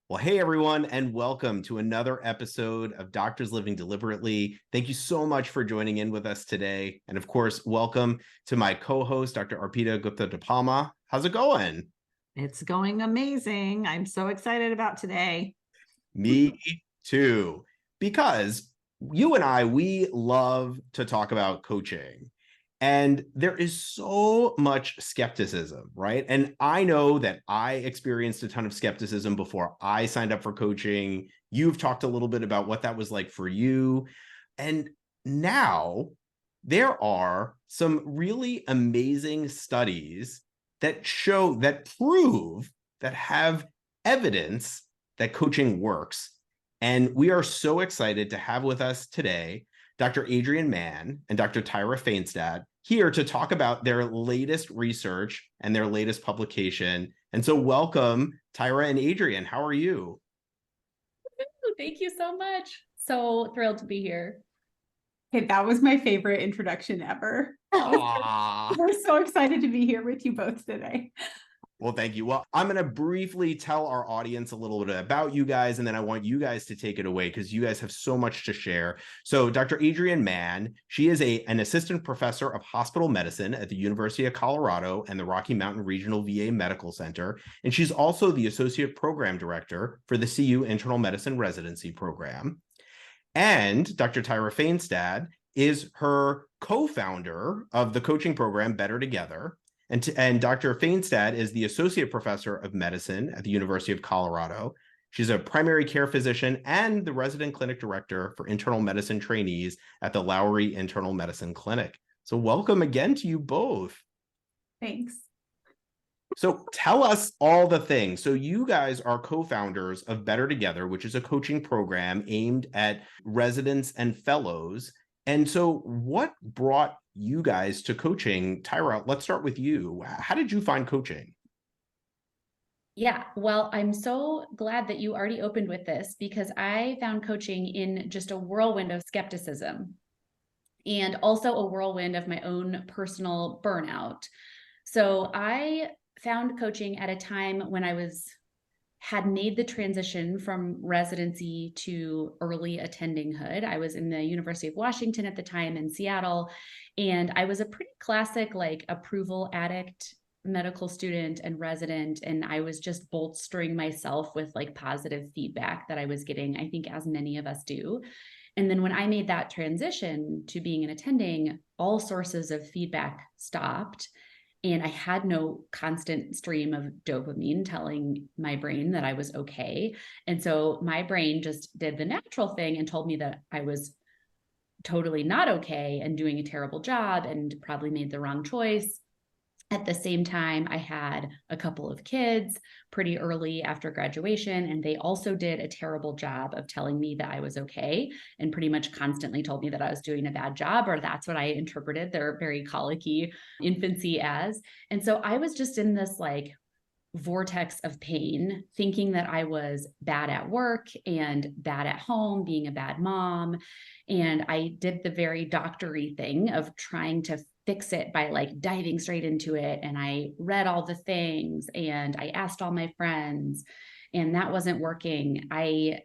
Well, hey everyone, and welcome to another episode of Doctors Living Deliberately. Thank you so much for joining in with us today. And of course, welcome to my co-host, Dr. Arpita Gupta DePalma. How's it going? It's going amazing. I'm so excited about today. Me too. Because you and I, we love to talk about coaching. And there is so much skepticism, right? And I know that I experienced a ton of skepticism before I signed up for coaching. You've talked a little bit about what that was like for you. And now there are some really amazing studies that prove, that have evidence that coaching works. And we are so excited to have with us today Dr. Adrienne Mann and Dr. Tyra Fainstad here to talk about their latest research and their latest publication. And so welcome, Tyra and Adrienne. How are you? Thank you so much. So thrilled to be here. Okay, that was my favorite introduction ever. We're so excited to be here with you both today. Well, thank you. Well, I'm going to briefly tell our audience a little bit about you guys, and then I want you guys to take it away because you guys have so much to share. So Dr. Adrienne Mann, she is an assistant professor of hospital medicine at the University of Colorado and the Rocky Mountain Regional VA Medical Center. And she's also the associate program director for the CU Internal Medicine Residency Program. And Dr. Tyra Fainstad is her co-founder of the coaching program Better Together. And Dr. Fainstad is the associate professor of medicine at the University of Colorado. She's a primary care physician and the resident clinic director for internal medicine trainees at the Lowry Internal Medicine Clinic. So welcome again to you both. Thanks. So tell us all the things. So you guys are co-founders of Better Together, which is a coaching program aimed at residents and fellows. And so what brought you guys to coaching? Tyra, let's start with you. How did you find coaching? Yeah, well, I'm so glad that you already opened with this because I found coaching in just a whirlwind of skepticism and also a whirlwind of my own personal burnout. So I found coaching at a time when I had made the transition from residency to early attendinghood. I was in the University of Washington at the time in Seattle, and I was a pretty classic approval addict medical student and resident, and I was just bolstering myself with positive feedback that I was getting, I think as many of us do. And then when I made that transition to being an attending, all sources of feedback stopped. And I had no constant stream of dopamine telling my brain that I was okay. And so my brain just did the natural thing and told me that I was totally not okay and doing a terrible job and probably made the wrong choice. At the same time, I had a couple of kids pretty early after graduation, and they also did a terrible job of telling me that I was okay and pretty much constantly told me that I was doing a bad job, or that's what I interpreted their very colicky infancy as. And so I was just in this vortex of pain, thinking that I was bad at work and bad at home, being a bad mom. And I did the very doctor-y thing of trying to fix it by diving straight into it. And I read all the things and I asked all my friends, and that wasn't working. I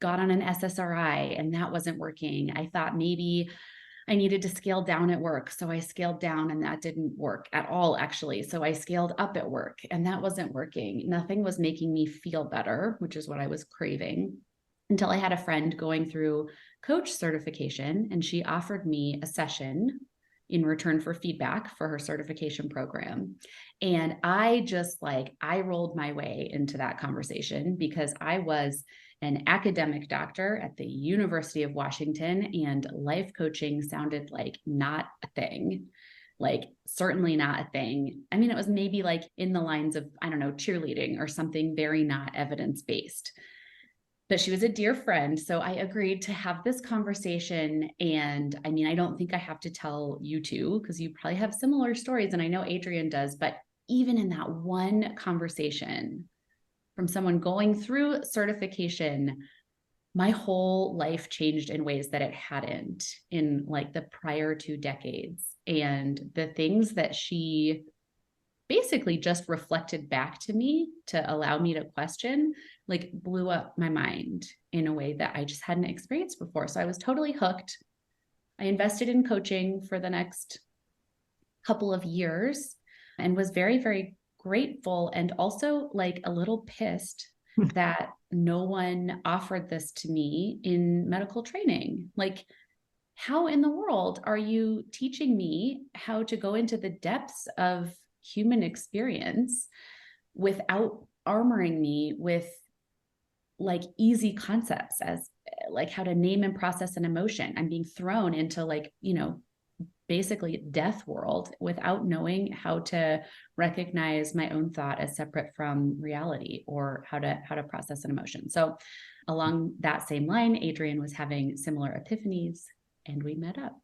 got on an SSRI and that wasn't working. I thought maybe I needed to scale down at work. So I scaled down and that didn't work at all, actually. So I scaled up at work and that wasn't working. Nothing was making me feel better, which is what I was craving, until I had a friend going through coach certification, and she offered me a session in return for feedback for her certification program. And I just I rolled my way into that conversation because I was an academic doctor at the University of Washington, and life coaching sounded like not a thing, certainly not a thing. I mean, it was maybe in the lines of, I don't know, cheerleading or something very not evidence-based. But she was a dear friend, so I agreed to have this conversation. And I mean, I don't think I have to tell you two because you probably have similar stories, and I know Adrienne does, but even in that one conversation from someone going through certification, my whole life changed in ways that it hadn't in the prior 2 decades. And the things that she basically just reflected back to me to allow me to question, like blew up my mind in a way that I just hadn't experienced before. So I was totally hooked. I invested in coaching for the next couple of years and was very, very grateful, and also like a little pissed that no one offered this to me in medical training. Like, how in the world are you teaching me how to go into the depths of human experience without armoring me with like easy concepts as like how to name and process an emotion? I'm being thrown into like, you know, basically death world without knowing how to recognize my own thought as separate from reality, or how to process an emotion. So along that same line, Adrienne was having similar epiphanies and we met up.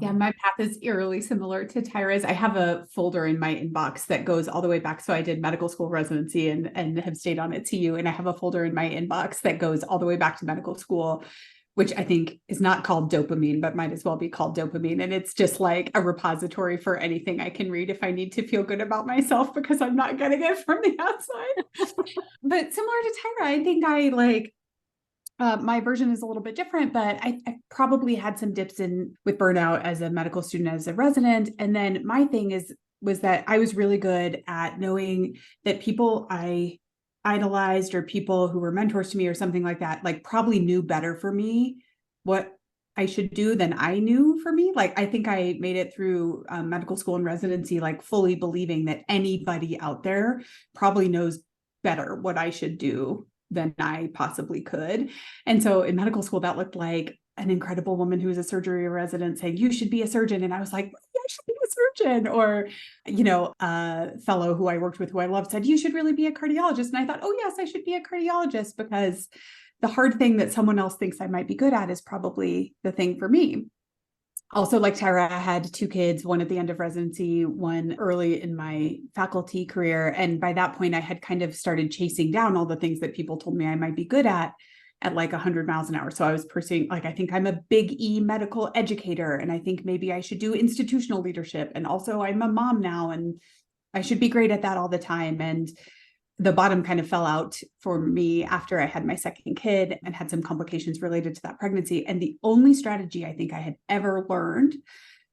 Yeah, my path is eerily similar to Tyra's. I have a folder in my inbox that goes all the way back. So I did medical school residency and have stayed on at CU. And I have a folder in my inbox that goes all the way back to medical school, which I think is not called dopamine, but might as well be called dopamine. And it's just like a repository for anything I can read if I need to feel good about myself, because I'm not getting it from the outside. But similar to Tyra, I think I like, my version is a little bit different, but I probably had some dips in with burnout as a medical student, as a resident. And then my thing was that I was really good at knowing that people I idolized, or people who were mentors to me or something like that, like probably knew better for me what I should do than I knew for me. Like, I think I made it through medical school and residency, like fully believing that anybody out there probably knows better what I should do than I possibly could. And so in medical school, that looked like an incredible woman who was a surgery resident saying, you should be a surgeon. And I was like, I should be a surgeon. Or, you know, a fellow who I worked with, who I loved, said, you should really be a cardiologist. And I thought, oh yes, I should be a cardiologist, because the hard thing that someone else thinks I might be good at is probably the thing for me. Also, like Tyra, I had 2 kids, one at the end of residency, one early in my faculty career. And by that point, I had kind of started chasing down all the things that people told me I might be good at like 100 miles an hour. So I was pursuing, like, I think I'm a big E medical educator, and I think maybe I should do institutional leadership. And also I'm a mom now, and I should be great at that all the time. And the bottom kind of fell out for me after I had my second kid and had some complications related to that pregnancy. And the only strategy I think I had ever learned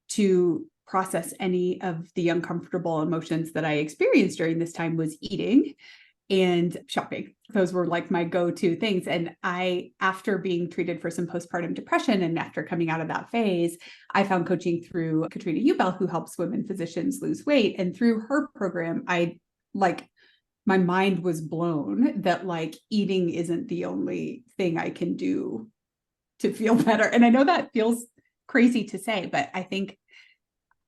to process any of the uncomfortable emotions that I experienced during this time was eating and shopping. Those were like my go-to things. And after being treated for some postpartum depression and after coming out of that phase, I found coaching through Katrina Ubel, who helps women physicians lose weight. And through her program, my mind was blown that like eating isn't the only thing I can do to feel better. And I know that feels crazy to say, but I think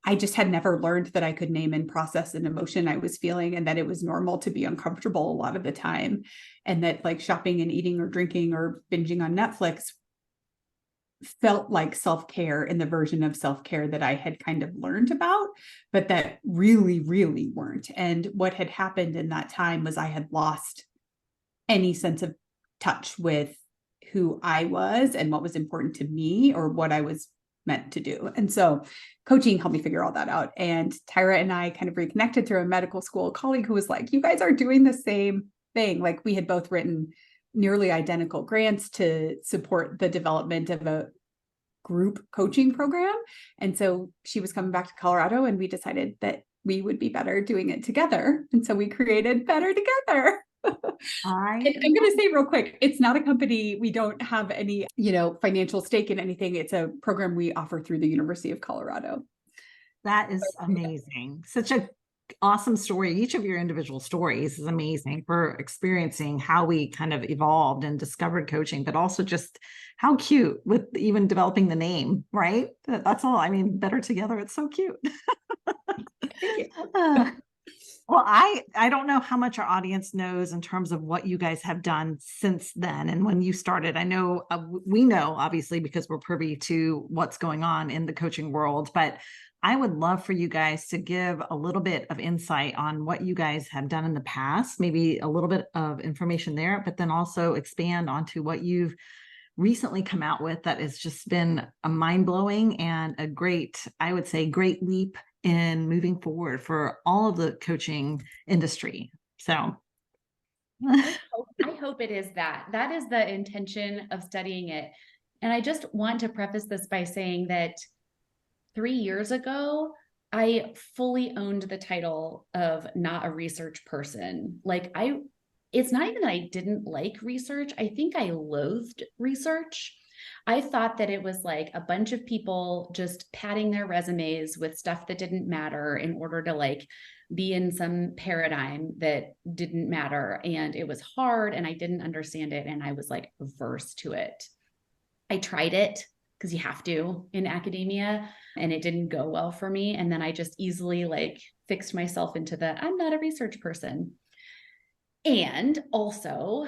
I just had never learned that I could name and process an emotion I was feeling, and that it was normal to be uncomfortable a lot of the time. And that like shopping and eating or drinking or binging on Netflix felt like self-care in the version of self-care that I had kind of learned about, but that really, really weren't. And what had happened in that time was I had lost any sense of touch with who I was and what was important to me, or what I was meant to do. And so coaching helped me figure all that out. And Tyra and I kind of reconnected through a medical school colleague who was like, you guys are doing the same thing. Like, we had both written nearly identical grants to support the development of a group coaching program. And so she was coming back to Colorado, and we decided that we would be better doing it together. And so we created Better Together. I'm going to say real quick, it's not a company. We don't have any, financial stake in anything. It's a program we offer through the University of Colorado. That is amazing. Such a awesome story. Each of your individual stories is amazing for experiencing how we kind of evolved and discovered coaching, but also just how cute with even developing the name, right? That's all. I mean, Better Together. It's so cute. Well, I don't know how much our audience knows in terms of what you guys have done since then. And when you started, I know we know, obviously, because we're privy to what's going on in the coaching world, but I would love for you guys to give a little bit of insight on what you guys have done in the past, maybe a little bit of information there, but then also expand onto what you've recently come out with that has just been a mind-blowing and a great, I would say, great leap in moving forward for all of the coaching industry. So I hope it is that. That is the intention of studying it. And I just want to preface this by saying that 3 years ago, I fully owned the title of not a research person. Like it's not even that I didn't like research. I think I loathed research. I thought that it was like a bunch of people just padding their resumes with stuff that didn't matter in order to like be in some paradigm that didn't matter. And it was hard and I didn't understand it. And I was like averse to it. I tried it because you have to in academia, and it didn't go well for me. And then I just easily like fixed myself into the, I'm not a research person. And also,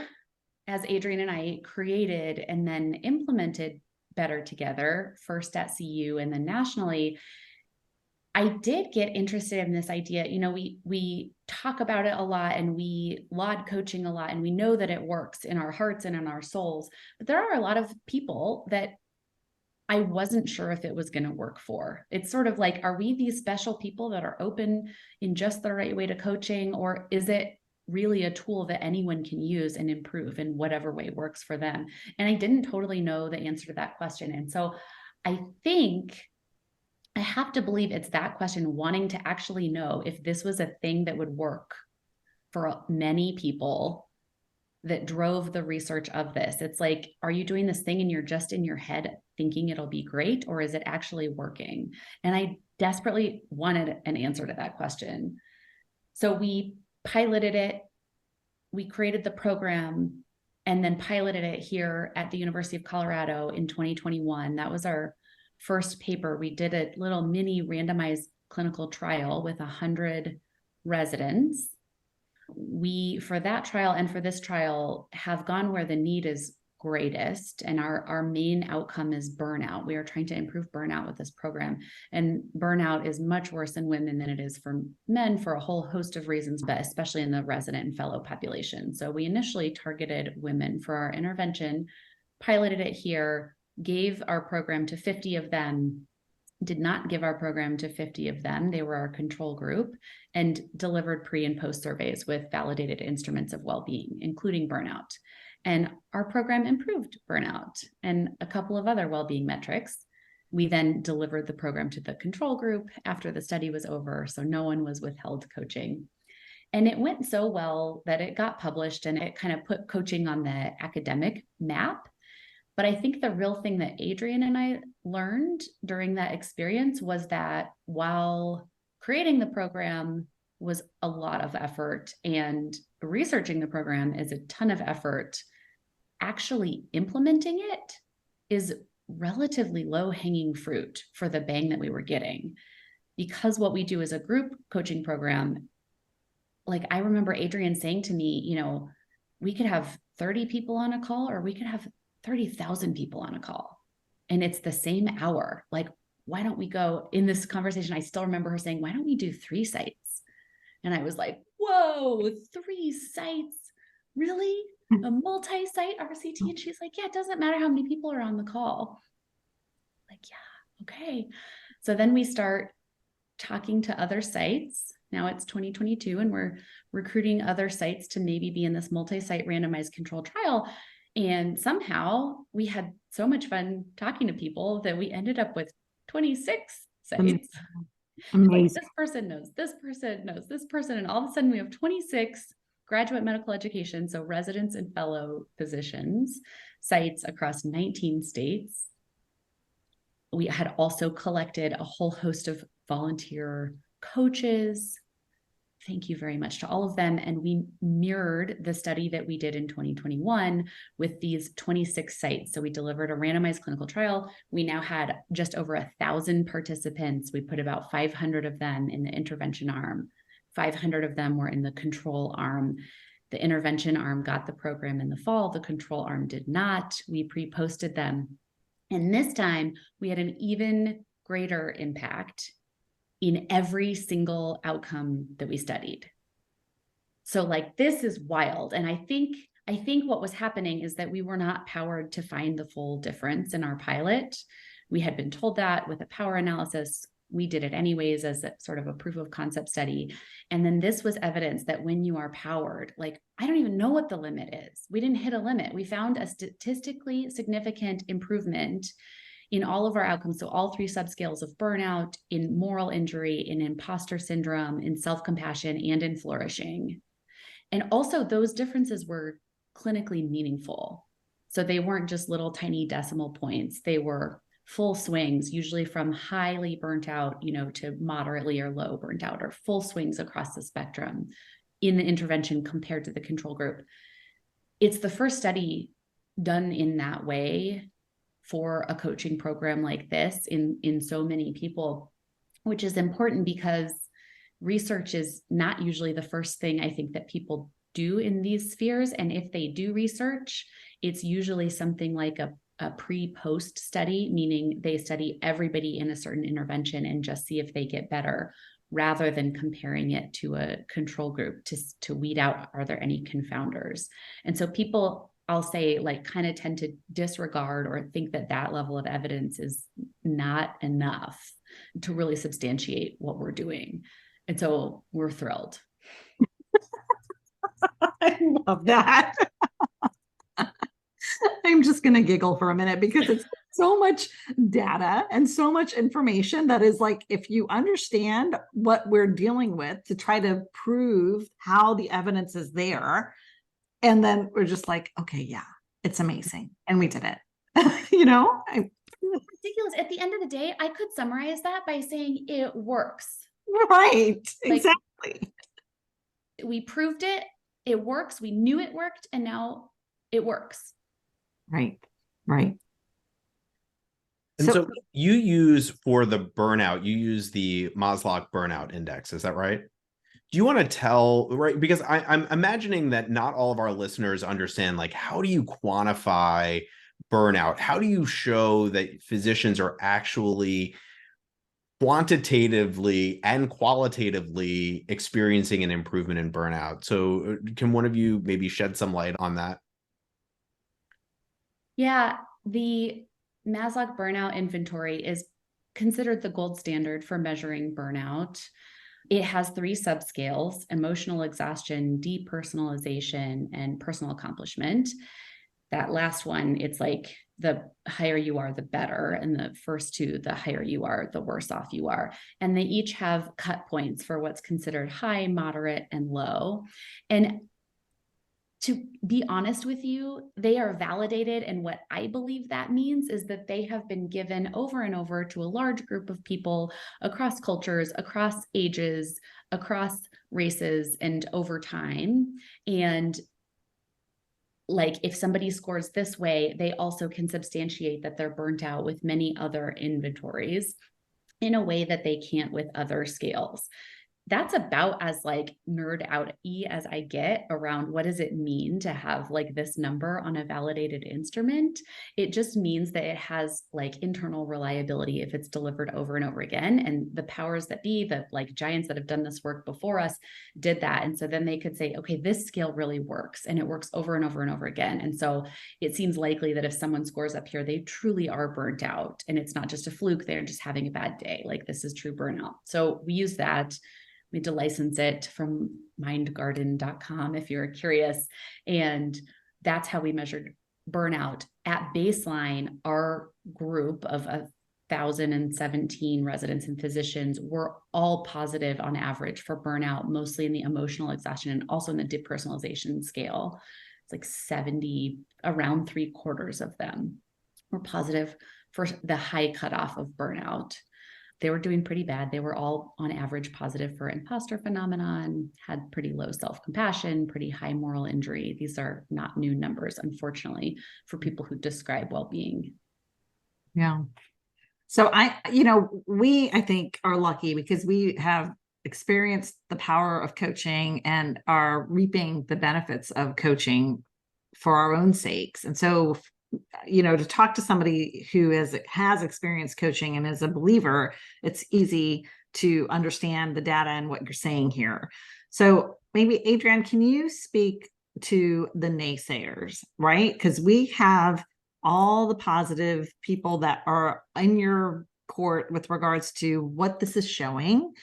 as Adrienne and I created and then implemented Better Together, first at CU and then nationally, I did get interested in this idea. You know, we talk about it a lot and we laud coaching a lot, and we know that it works in our hearts and in our souls. But there are a lot of people that I wasn't sure if it was going to work for. It's sort of like, are we these special people that are open in just the right way to coaching, or is it really a tool that anyone can use and improve in whatever way works for them? And I didn't totally know the answer to that question. And so I think I have to believe it's that question, wanting to actually know if this was a thing that would work for many people, that drove the research of this. It's like, are you doing this thing and you're just in your head thinking it'll be great, or is it actually working? And I desperately wanted an answer to that question. So we piloted it, we created the program, and then piloted it here at the University of Colorado in 2021. That was our first paper. We did a little mini randomized clinical trial with 100 residents. We, for that trial and for this trial, have gone where the need is greatest. And our main outcome is burnout. We are trying to improve burnout with this program. And burnout is much worse in women than it is for men for a whole host of reasons, but especially in the resident and fellow population. So we initially targeted women for our intervention, piloted it here, gave our program to 50 of them, did not give our program to 50 of them. They were our control group, and delivered pre and post surveys with validated instruments of well-being, including burnout. And our program improved burnout and a couple of other well-being metrics. We then delivered the program to the control group after the study was over, so no one was withheld coaching. And it went so well that it got published, and it kind of put coaching on the academic map. But I think the real thing that Adrienne and I learned during that experience was that while creating the program was a lot of effort and researching the program is a ton of effort, actually implementing it is relatively low-hanging fruit for the bang that we were getting. Because what we do is a group coaching program, like I remember Adrienne saying to me, you know, we could have 30 people on a call, or we could have 30,000 people on a call, and it's the same hour. Like, why don't we go in this conversation? I still remember her saying, why don't we do 3 sites? And I was like, whoa, 3 sites, really? A multi-site RCT? And she's like, yeah, it doesn't matter how many people are on the call. Like, yeah, okay. So then we start talking to other sites. Now it's 2022, and we're recruiting other sites to maybe be in this multi-site randomized controlled trial. And somehow we had so much fun talking to people that we ended up with 26 sites. Like, this person knows, this person knows, this person. And all of a sudden we have 26 graduate medical education, so residents and fellow physicians, sites across 19 states. We had also collected a whole host of volunteer coaches. Thank you very much to all of them. And we mirrored the study that we did in 2021 with these 26 sites. So we delivered a randomized clinical trial. We now had just over 1,000 participants. We put about 500 of them in the intervention arm. 500 of them were in the control arm. The intervention arm got the program in the fall. The control arm did not. We pre-posted them. And this time we had an even greater impact in every single outcome that we studied. So like, this is wild. And I think what was happening is that we were not powered to find the full difference in our pilot. We had been told that with a power analysis. we did it anyways as a sort of a proof of concept study. And then this was evidence that when you are powered, like, I don't even know what the limit is. We didn't hit a limit. We found a statistically significant improvement in all of our outcomes. So all 3 subscales of burnout, in moral injury, in imposter syndrome, in self-compassion, and in flourishing. And also those differences were clinically meaningful. So they weren't just little tiny decimal points. They were full swings, usually from highly burnt out, to moderately or low burnt out, or full swings across the spectrum in the intervention compared to the control group. It's the first study done in that way for a coaching program like this in so many people, which is important because research is not usually the first thing I think that people do in these spheres. And if they do research, it's usually something like a pre-post study, meaning they study everybody in a certain intervention and just see if they get better, rather than comparing it to a control group to weed out, are there any confounders? And so people, I'll say, like, kind of tend to disregard or think that that level of evidence is not enough to really substantiate what we're doing. And so we're thrilled. I love that. I'm just going to giggle for a minute because it's so much data and so much information that is like, if you understand what we're dealing with to try to prove how the evidence is there, and then we're just like, okay, yeah, it's amazing. And we did it. Ridiculous. At the end of the day, I could summarize that by saying it works. Right. Like, exactly. We proved it. It works. We knew it worked. And now it works. Right. Right. And so you use, for the burnout, you use the Maslow burnout index. Is that right? Do you want to tell, right? Because I'm imagining that not all of our listeners understand, like, how do you quantify burnout? How do you show that physicians are actually quantitatively and qualitatively experiencing an improvement in burnout? So can one of you maybe shed some light on that? Yeah, the Maslow burnout inventory is considered the gold standard for measuring burnout. It has 3 subscales: emotional exhaustion, depersonalization, and personal accomplishment. That last one, it's like the higher you are, the better. And the first 2, the higher you are, the worse off you are. And they each have cut points for what's considered high, moderate, and low. And to be honest with you, they are validated. And what I believe that means is that they have been given over and over to a large group of people across cultures, across ages, across races, and over time. And like, if somebody scores this way, they also can substantiate that they're burnt out with many other inventories in a way that they can't with other scales. That's about as like nerd out-y as I get around what does it mean to have like this number on a validated instrument. It just means that it has like internal reliability if it's delivered over and over again. And the powers that be, the like giants that have done this work before us, did that. And so then they could say, okay, this scale really works, and it works over and over and over again. And so it seems likely that if someone scores up here, they truly are burnt out, and it's not just a fluke, they're just having a bad day. Like, this is true burnout. So we use that. We had to license it from mindgarden.com if you're curious. And that's how we measured burnout. At baseline, our group of 1,017 residents and physicians were all positive on average for burnout, mostly in the emotional exhaustion and also in the depersonalization scale. It's like 70, around 3/4 of them were positive for the high cutoff of burnout. They were doing pretty bad. They were all on average positive for imposter phenomenon, had pretty low self-compassion, pretty high moral injury. These are not new numbers, unfortunately, for people who describe well-being. Yeah. So we, I think, are lucky because we have experienced the power of coaching and are reaping the benefits of coaching for our own sakes. And so to talk to somebody who has experienced coaching and is a believer, it's easy to understand the data and what you're saying here. So maybe, Adrienne, can you speak to the naysayers, right? Because we have all the positive people that are in your court with regards to what this is showing.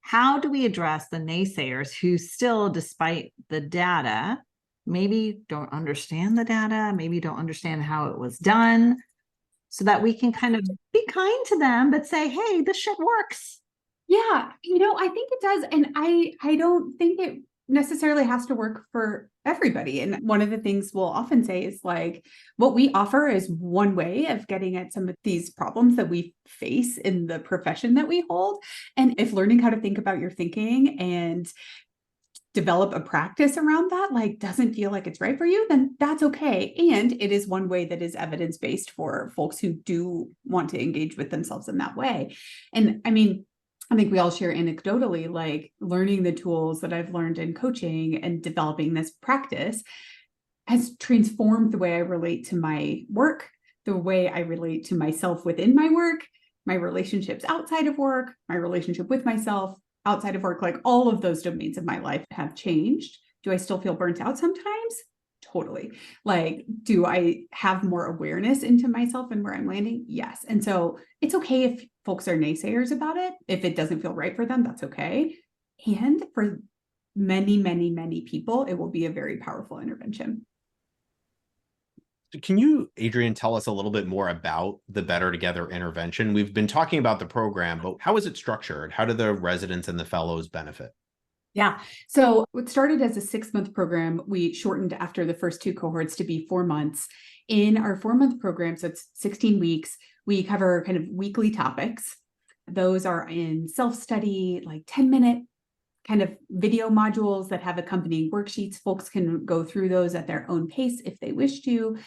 How do we address the naysayers who still, despite the data, maybe don't understand the data, maybe don't understand how it was done, so that we can kind of be kind to them, but say, hey, this shit works. Yeah, I think it does. And I don't think it necessarily has to work for everybody. And one of the things we'll often say is like, what we offer is one way of getting at some of these problems that we face in the profession that we hold. And if learning how to think about your thinking and develop a practice around that like doesn't feel like it's right for you, then that's okay. And it is one way that is evidence-based for folks who do want to engage with themselves in that way. And I mean, I think we all share anecdotally, like learning the tools that I've learned in coaching and developing this practice has transformed the way I relate to my work, the way I relate to myself within my work, my relationships outside of work, my relationship with myself outside of work. Like all of those domains of my life have changed. Do I still feel burnt out sometimes? Totally. Like, do I have more awareness into myself and where I'm landing? Yes. And so it's okay if folks are naysayers about it. If it doesn't feel right for them, that's okay. And for many, many, many people, it will be a very powerful intervention. Can you, Adrienne, tell us a little bit more about the Better Together intervention? We've been talking about the program, but how is it structured? How do the residents and the fellows benefit? Yeah. So it started as a 6-month program. We shortened after the first 2 cohorts to be 4 months. In our 4-month program, so it's 16 weeks, we cover kind of weekly topics. Those are in self-study, like 10-minute kind of video modules that have accompanying worksheets. Folks can go through those at their own pace if they wish to.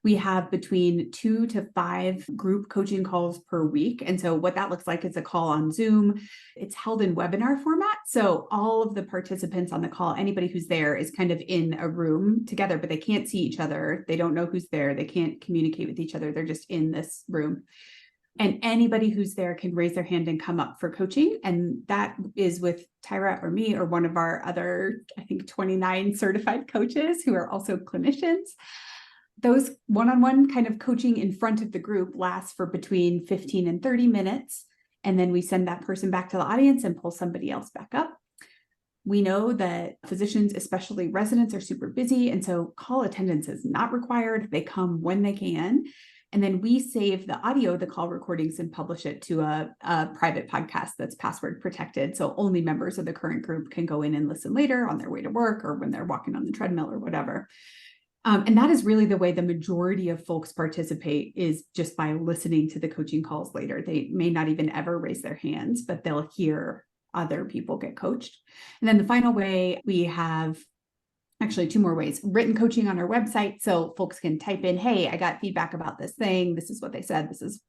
We have between 2 to 5 group coaching calls per week. And so what that looks like is a call on Zoom. It's held in webinar format. So all of the participants on the call, anybody who's there is kind of in a room together, but they can't see each other. They don't know who's there. They can't communicate with each other. They're just in this room. And anybody who's there can raise their hand and come up for coaching. And that is with Tyra or me or one of our other, I think, 29 certified coaches who are also clinicians. Those one-on-one kind of coaching in front of the group lasts for between 15 and 30 minutes. And then we send that person back to the audience and pull somebody else back up. We know that physicians, especially residents, are super busy. And so call attendance is not required. They come when they can. And then we save the audio, the call recordings, and publish it to a private podcast that's password protected. So only members of the current group can go in and listen later on their way to work or when they're walking on the treadmill or whatever. And that is really the way the majority of folks participate, is just by listening to the coaching calls later. They may not even ever raise their hands, but they'll hear other people get coached. And then the final way, we have actually 2 more ways: written coaching on our website. So folks can type in, hey, I got feedback about this thing. This is what they said. This is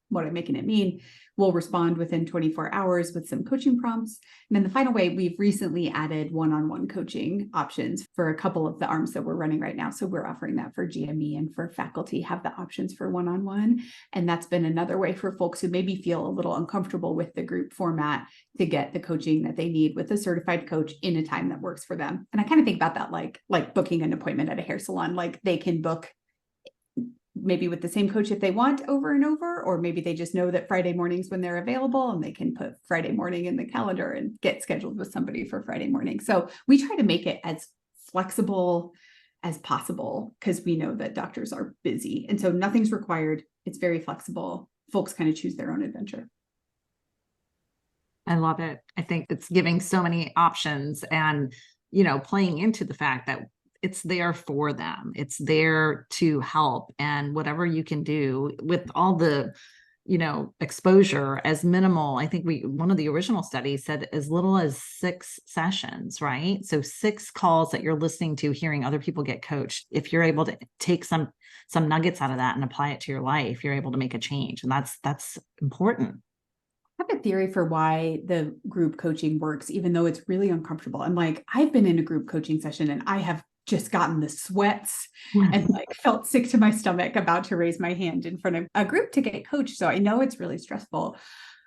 what I'm making it mean. We'll respond within 24 hours with some coaching prompts. And then the final way, we've recently added one-on-one coaching options for a couple of the arms that we're running right now. So we're offering that for GME, and for faculty have the options for one-on-one. And that's been another way for folks who maybe feel a little uncomfortable with the group format to get the coaching that they need with a certified coach in a time that works for them. And I kind of think about that like booking an appointment at a hair salon. Like they can book maybe with the same coach if they want over and over, or maybe they just know that Friday mornings when they're available, and they can put Friday morning in the calendar and get scheduled with somebody for Friday morning. So we try to make it as flexible as possible because we know that doctors are busy. And so nothing's required. It's very flexible. Folks kind of choose their own adventure. I love it. I think it's giving so many options and, playing into the fact that it's there for them. It's there to help. And whatever you can do with all the, exposure as minimal. I think one of the original studies said as little as 6 sessions, right? So 6 calls that you're listening to, hearing other people get coached. If you're able to take some nuggets out of that and apply it to your life, you're able to make a change. And that's important. I have a theory for why the group coaching works, even though it's really uncomfortable. And I've been in a group coaching session and I have just gotten the sweats and felt sick to my stomach about to raise my hand in front of a group to get coached. So I know it's really stressful.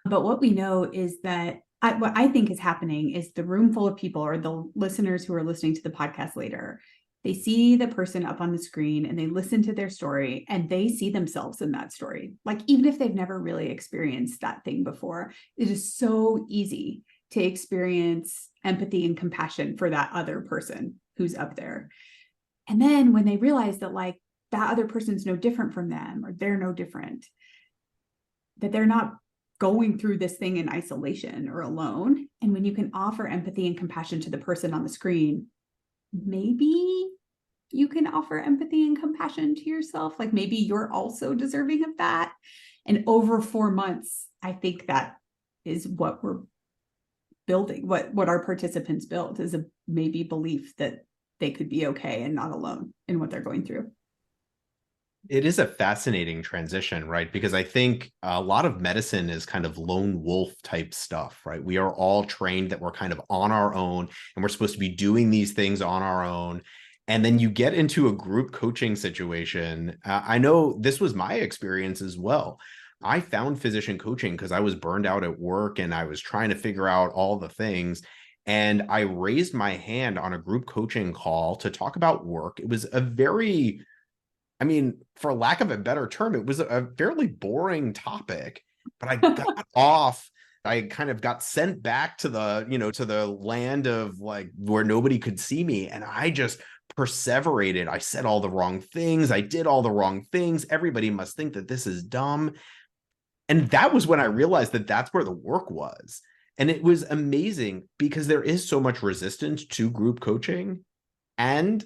But what we know is that what I think is happening is the room full of people, or the listeners who are listening to the podcast later, They see the person up on the screen and they listen to their story and they see themselves in that story. Like, even if they've never really experienced that thing before, it is so easy to experience empathy and compassion for that other person who's up there. And then when they realize that like that other person's no different from them, or they're no different, that they're not going through this thing in isolation or alone. And when you can offer empathy and compassion to the person on the screen, maybe you can offer empathy and compassion to yourself. Like maybe you're also deserving of that. And over 4 months, I think that is what we're building, what our participants build, is a maybe belief that they could be okay and not alone in what they're going through. It is a fascinating transition, right? Because I think a lot of medicine is kind of lone wolf type stuff, right? We are all trained that we're kind of on our own and we're supposed to be doing these things on our own. And then you get into a group coaching situation. I know this was my experience as well. I found physician coaching because I was burned out at work and I was trying to figure out all the things. And I raised my hand on a group coaching call to talk about work. It was a very, I mean, for lack of a better term, it was a fairly boring topic, but I got off. I kind of got sent back to the, to the land of like where nobody could see me. And I just perseverated. I said all the wrong things. I did all the wrong things. Everybody must think that this is dumb. And that was when I realized that that's where the work was. And it was amazing because there is so much resistance to group coaching and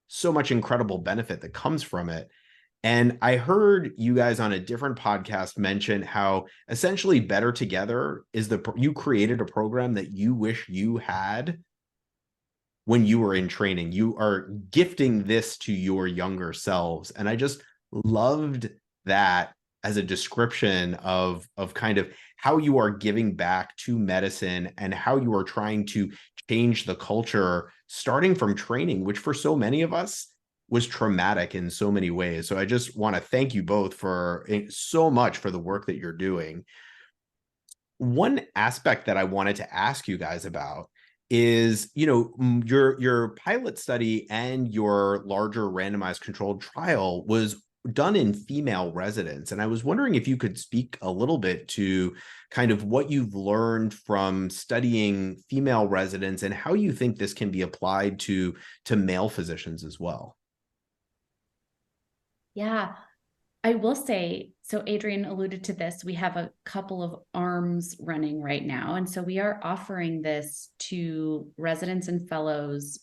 so much incredible benefit that comes from it. And I heard you guys on a different podcast mention how essentially Better Together is you created a program that you wish you had when you were in training. You are gifting this to your younger selves. And I just loved that as a description of kind of how you are giving back to medicine and how you are trying to change the culture starting from training, which for so many of us was traumatic in so many ways. So I just want to thank you both for so much for the work that you're doing. One aspect that I wanted to ask you guys about is, your pilot study and your larger randomized controlled trial was done in female residents. And I was wondering if you could speak a little bit to kind of what you've learned from studying female residents and how you think this can be applied to male physicians as well. Yeah, I will say, so Adrienne alluded to this, we have a couple of arms running right now. And so we are offering this to residents and fellows.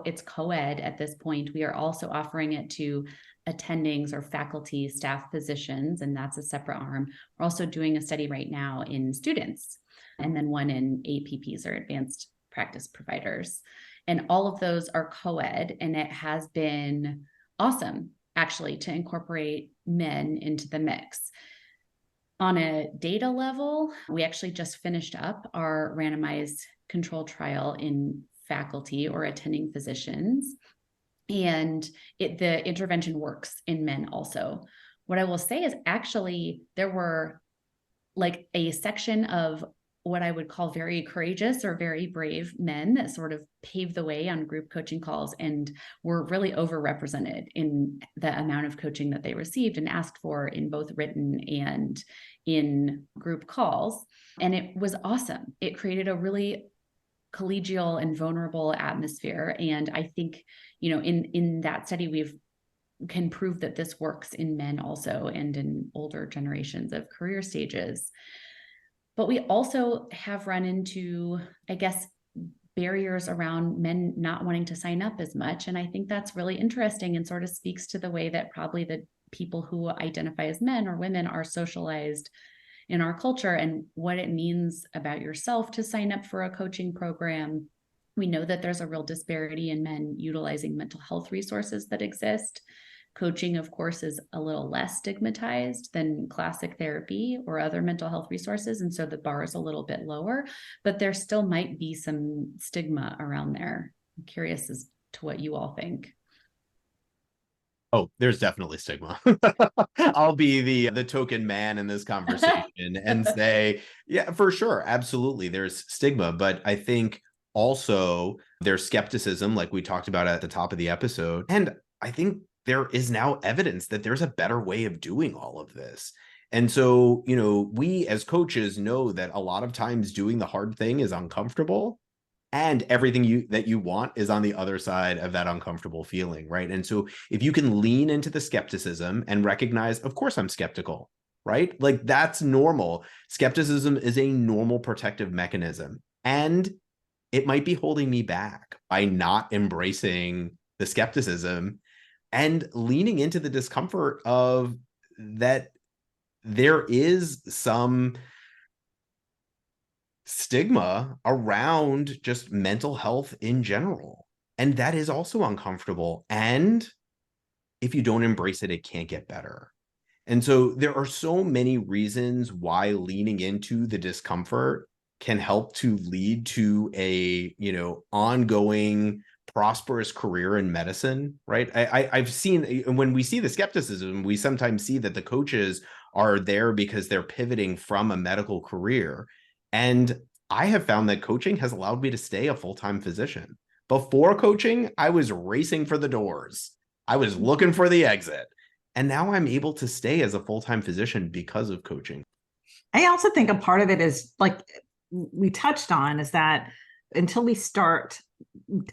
It's co-ed at this point. We are also offering it to attendings or faculty, staff positions, and that's a separate arm. We're also doing a study right now in students, and then one in APPs or advanced practice providers. And all of those are co-ed, and it has been awesome, actually, to incorporate men into the mix. On a data level, we actually just finished up our randomized control trial in faculty or attending physicians. And the intervention works in men also. What I will say is actually there were like a section of what I would call very courageous or very brave men that sort of paved the way on group coaching calls and were really overrepresented in the amount of coaching that they received and asked for in both written and in group calls. And it was awesome. It created a really collegial and vulnerable atmosphere. And I think, in that study, can prove that this works in men also and in older generations of career stages. But we also have run into, I guess, barriers around men not wanting to sign up as much. And I think that's really interesting and sort of speaks to the way that probably the people who identify as men or women are socialized in our culture and what it means about yourself to sign up for a coaching program. We know that there's a real disparity in men utilizing mental health resources that exist. Coaching, of course, is a little less stigmatized than classic therapy or other mental health resources. And so the bar is a little bit lower, but there still might be some stigma around there. I'm curious as to what you all think. Oh, there's definitely stigma. I'll be the token man in this conversation and say, yeah, for sure. Absolutely. There's stigma. But I think Also, there's skepticism, like we talked about at the top of the episode. And I think there is now evidence that there's a better way of doing all of this. And so, we as coaches know that a lot of times doing the hard thing is uncomfortable, and everything that you want is on the other side of that uncomfortable feeling, right? And so if you can lean into the skepticism and recognize, of course I'm skeptical, right? Like that's normal. Skepticism is a normal protective mechanism. And it might be holding me back by not embracing the skepticism and leaning into the discomfort of that there is some stigma around just mental health in general. And that is also uncomfortable. And if you don't embrace it, it can't get better. And so there are so many reasons why leaning into the discomfort can help to lead to a, ongoing prosperous career in medicine, right? I've seen, when we see the skepticism, we sometimes see that the coaches are there because they're pivoting from a medical career. And I have found that coaching has allowed me to stay a full-time physician. Before coaching, I was racing for the doors. I was looking for the exit. And now I'm able to stay as a full-time physician because of coaching. I also think a part of it is, like we touched on, is that until we start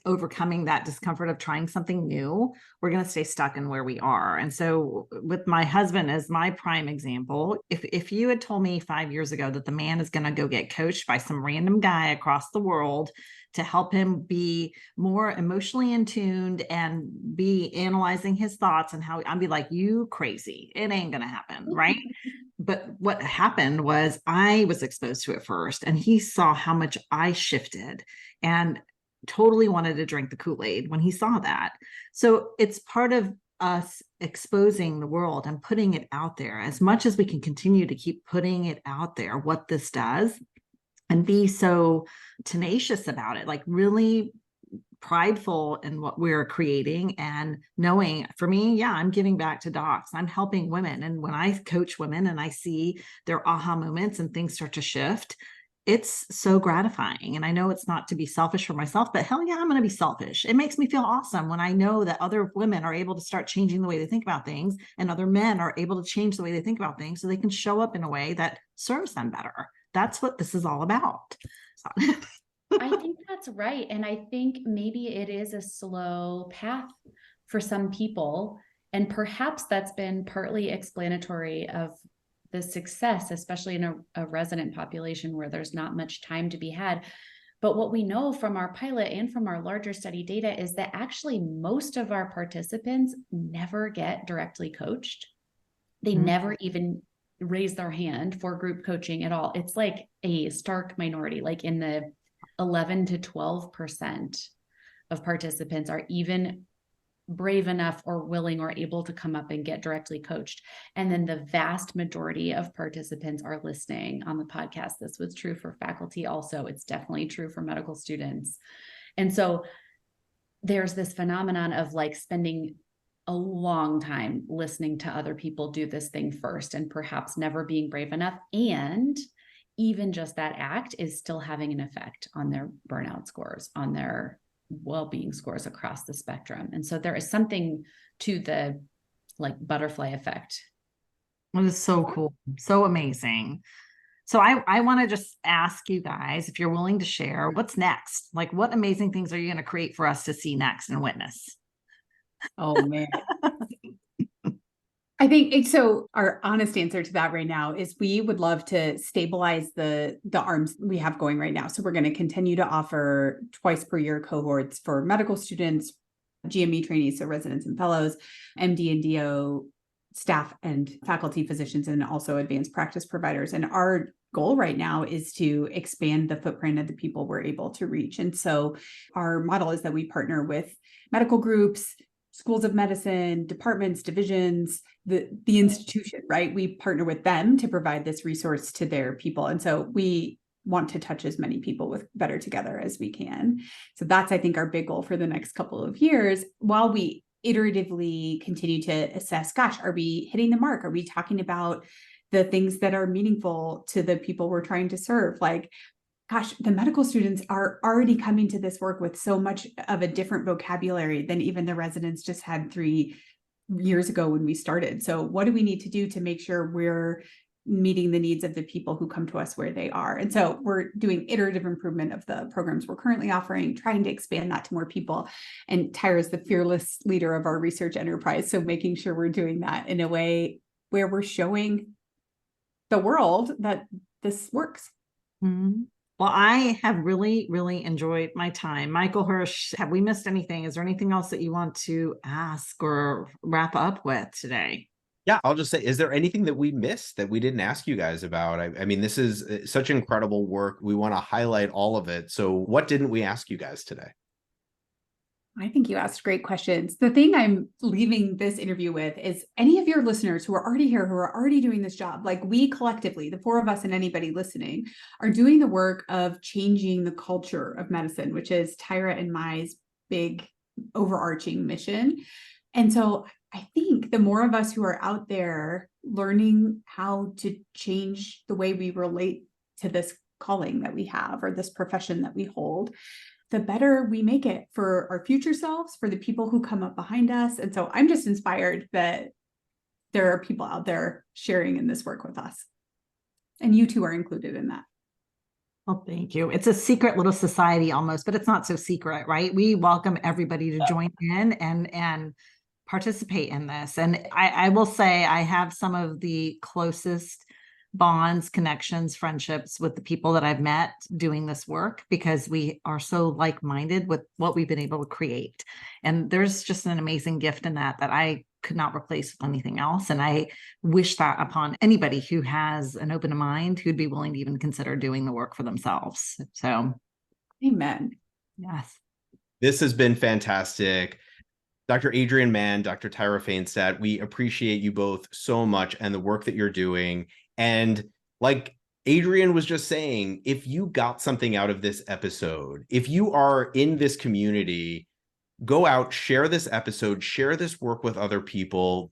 overcoming that discomfort of trying something new, we're going to stay stuck in where we are. And so with my husband as my prime example, if you had told me 5 years ago that the man is going to go get coached by some random guy across the world to help him be more emotionally in tuned and be analyzing his thoughts and how, I'd be like, you crazy, it ain't going to happen. Right. But what happened was I was exposed to it first, and he saw how much I shifted and totally wanted to drink the Kool-Aid when he saw that. So it's part of us exposing the world and putting it out there as much as we can continue to keep putting it out there, what this does, and be so tenacious about it, like really prideful in what we're creating and knowing. For me, yeah, I'm giving back to docs. I'm helping women. And when I coach women and I see their aha moments and things start to shift, it's so gratifying. And I know it's not to be selfish for myself, but hell yeah, I'm going to be selfish. It makes me feel awesome when I know that other women are able to start changing the way they think about things, and other men are able to change the way they think about things so they can show up in a way that serves them better. That's what this is all about. So. I think that's right. And I think maybe it is a slow path for some people. And perhaps that's been partly explanatory of the success, especially in a resident population where there's not much time to be had. But what we know from our pilot and from our larger study data is that actually most of our participants never get directly coached. They never even raise their hand for group coaching at all. It's like a stark minority, like in the 11 to 12% of participants are even brave enough or willing or able to come up and get directly coached. And then the vast majority of participants are listening on the podcast. This was true for faculty also. It's definitely true for medical students. And so there's this phenomenon of like spending a long time listening to other people do this thing first and perhaps never being brave enough. And even just that act is still having an effect on their burnout scores, on their well-being scores across the spectrum. And so there is something to the like butterfly effect. It is so cool. So amazing. So I want to just ask you guys, if you're willing to share, what's next? Like, what amazing things are you going to create for us to see next and witness? Oh, man. I think so. Our honest answer to that right now is we would love to stabilize the arms we have going right now. So we're going to continue to offer twice per year cohorts for medical students, GME trainees, so residents and fellows, MD and DO staff and faculty physicians, and also advanced practice providers. And our goal right now is to expand the footprint of the people we're able to reach. And so our model is that we partner with medical groups, schools of medicine, departments, divisions, the institution, right? We partner with them to provide this resource to their people. And so we want to touch as many people with Better Together as we can. So that's, I think, our big goal for the next couple of years, while we iteratively continue to assess, gosh, are we hitting the mark? Are we talking about the things that are meaningful to the people we're trying to serve? Like, gosh, the medical students are already coming to this work with so much of a different vocabulary than even the residents just had 3 years ago when we started. So what do we need to do to make sure we're meeting the needs of the people who come to us where they are? And so we're doing iterative improvement of the programs we're currently offering, trying to expand that to more people. And Tyra is the fearless leader of our research enterprise. So making sure we're doing that in a way where we're showing the world that this works. Mm-hmm. Well, I have really, really enjoyed my time. Michael Hersh, have we missed anything? Is there anything else that you want to ask or wrap up with today? Yeah, I'll just say, is there anything that we missed that we didn't ask you guys about? I mean, this is such incredible work. We want to highlight all of it. So what didn't we ask you guys today? I think you asked great questions. The thing I'm leaving this interview with is any of your listeners who are already here, who are already doing this job, like we collectively, the 4 of us and anybody listening, are doing the work of changing the culture of medicine, which is Tyra and my big overarching mission. And so I think the more of us who are out there learning how to change the way we relate to this calling that we have or this profession that we hold, the better we make it for our future selves, for the people who come up behind us. And so I'm just inspired that there are people out there sharing in this work with us. And you two are included in that. Well, thank you. It's a secret little society almost, but it's not so secret, right? We welcome everybody to join in and participate in this. And I will say I have some of the closest bonds, connections, friendships with the people that I've met doing this work because we are so like-minded with what we've been able to create. And there's just an amazing gift in that I could not replace with anything else. And I wish that upon anybody who has an open mind, who'd be willing to even consider doing the work for themselves. So, amen. Yes. This has been fantastic. Dr. Adrienne Mann, Dr. Tyra Fainstad, we appreciate you both so much and the work that you're doing. And like Adrienne was just saying, if you got something out of this episode, if you are in this community, go out, share this episode, share this work with other people.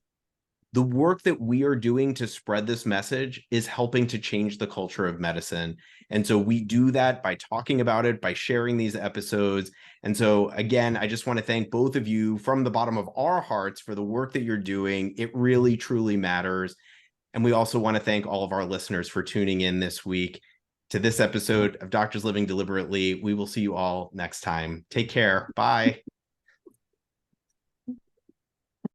The work that we are doing to spread this message is helping to change the culture of medicine. And so we do that by talking about it, by sharing these episodes. And so again, I just want to thank both of you from the bottom of our hearts for the work that you're doing. It really, truly matters. And we also want to thank all of our listeners for tuning in this week to this episode of Doctors Living Deliberately. We will see you all next time. Take care. Bye.